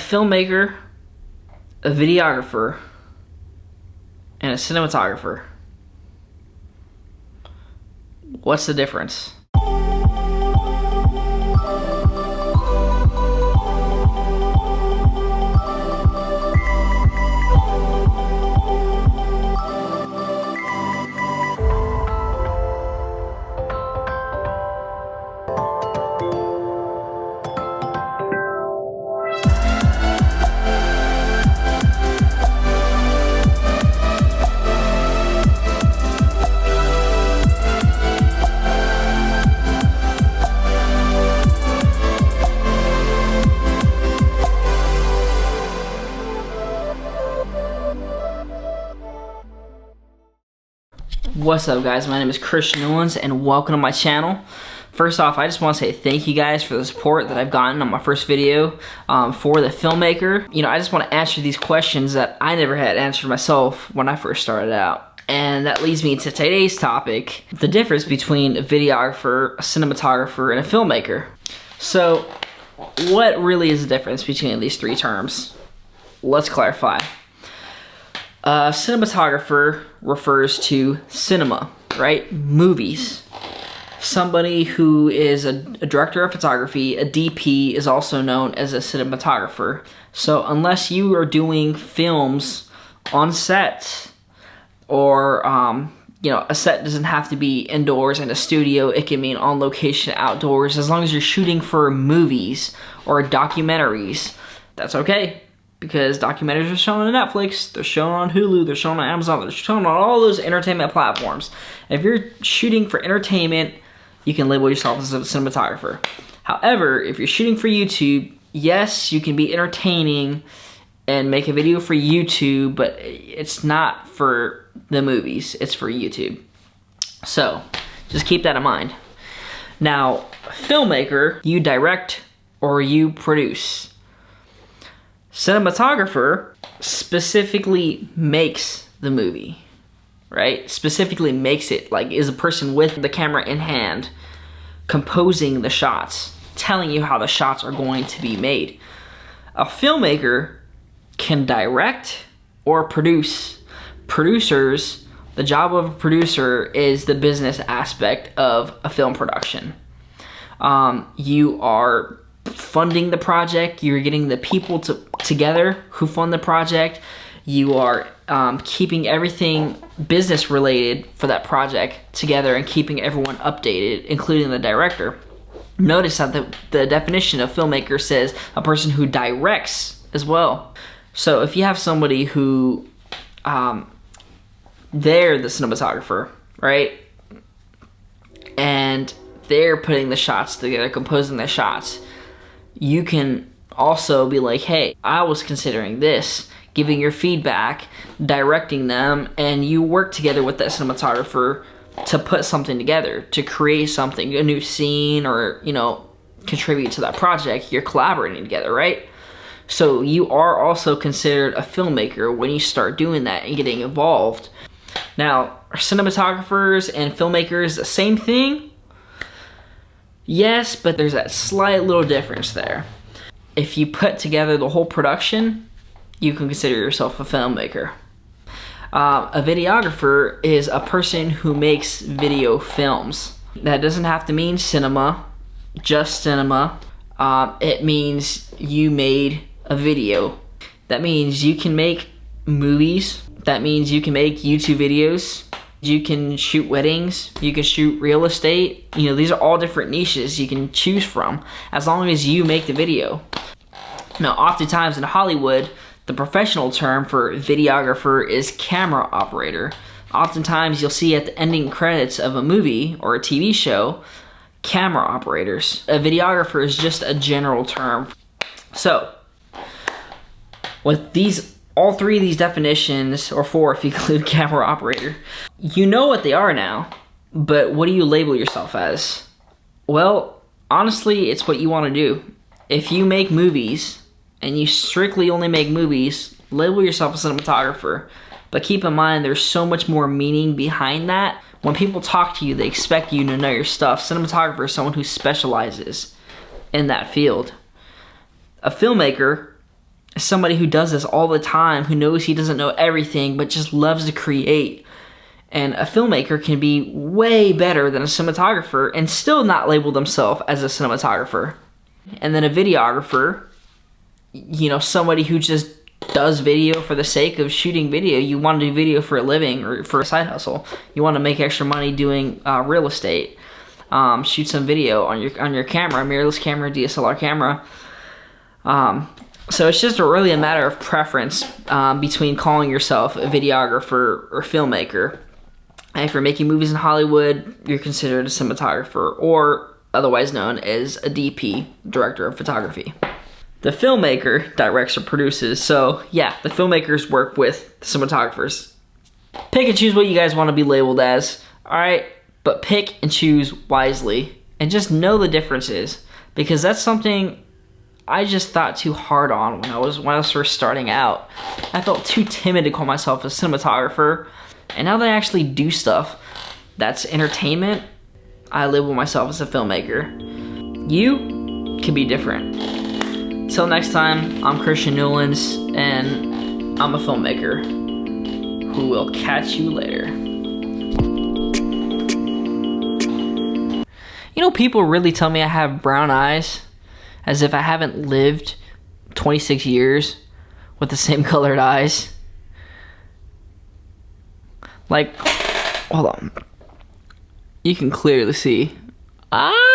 filmmaker, a videographer, and a cinematographer. What's the difference? What's up, guys? My name is Christian Owens and welcome to my channel. First off, I just want to say thank you guys for the support that I've gotten on my first video for the filmmaker. You know, I just want to answer these questions that I never had answered myself when I first started out. And that leads me to today's topic, the difference between a videographer, a cinematographer, and a filmmaker. So, what really is the difference between these three terms? Let's clarify. Cinematographer refers to cinema, right? Movies. Somebody who is a director of photography, a DP, is also known as a cinematographer. So unless you are doing films on set, or you know, a set doesn't have to be indoors in a studio, it can mean on location outdoors. As long as you're shooting for movies or documentaries, that's okay. Because documentaries are shown on Netflix, they're shown on Hulu, they're shown on Amazon, they're shown on all those entertainment platforms. If you're shooting for entertainment, you can label yourself as a cinematographer. However, if you're shooting for YouTube, yes, you can be entertaining and make a video for YouTube, but it's not for the movies, it's for YouTube. So, just keep that in mind. Now, filmmaker, you direct or you produce. Cinematographer specifically makes the movie, right? Specifically makes it, like is a person with the camera in hand, composing the shots, telling you how the shots are going to be made. A filmmaker can direct or produce. Producers, the job of a producer is the business aspect of a film production. You are funding the project, you're getting the people together who fund the project, you are keeping everything business related for that project together and keeping everyone updated, including the director. Notice that the definition of filmmaker says a person who directs as well. So if you have somebody who, they're the cinematographer, right? And they're putting the shots together, composing the shots. You can also be like, hey, I was considering this, giving your feedback, directing them, and you work together with that cinematographer to put something together, to create something, a new scene, or, you know, contribute to that project. You're collaborating together, right? So you are also considered a filmmaker when you start doing that and getting involved. Now, are cinematographers and filmmakers the same thing? Yes, but there's that slight little difference there. If you put together the whole production, you can consider yourself a filmmaker. A videographer is a person who makes video films. That doesn't have to mean cinema, just cinema. It means you made a video. That means you can make movies. That means you can make YouTube videos. You can shoot weddings, you can shoot real estate. You know, these are all different niches you can choose from as long as you make the video. Now, oftentimes in Hollywood, the professional term for videographer is camera operator. Oftentimes you'll see at the ending credits of a movie or a TV show, camera operators. A videographer is just a general term. So, with all three of these definitions, or four if you include camera operator, you know what they are now, but what do you label yourself as? Well, honestly, it's what you want to do. If you make movies, and you strictly only make movies, label yourself a cinematographer. But keep in mind, there's so much more meaning behind that. When people talk to you, they expect you to know your stuff. Cinematographer is someone who specializes in that field. A filmmaker is somebody who does this all the time, who knows he doesn't know everything, but just loves to create. And a filmmaker can be way better than a cinematographer and still not label themselves as a cinematographer. And then a videographer, you know, somebody who just does video for the sake of shooting video. You want to do video for a living or for a side hustle. You want to make extra money doing real estate. Shoot some video on your camera, mirrorless camera, DSLR camera. So it's just really a matter of preference between calling yourself a videographer or filmmaker. And if you're making movies in Hollywood, you're considered a cinematographer, or otherwise known as a DP, director of photography. The filmmaker directs or produces. So yeah, the filmmakers work with the cinematographers. Pick and choose what you guys want to be labeled as. All right, but pick and choose wisely, and just know the differences, because that's something I just thought too hard on when I was first starting out. I felt too timid to call myself a cinematographer, and now that I actually do stuff that's entertainment, I label myself as a filmmaker. You can be different. Till next time, I'm Christian Newlands, and I'm a filmmaker who will catch you later. You know, people really tell me I have brown eyes, as if I haven't lived 26 years with the same colored eyes. Like, hold on. You can clearly see. Ah!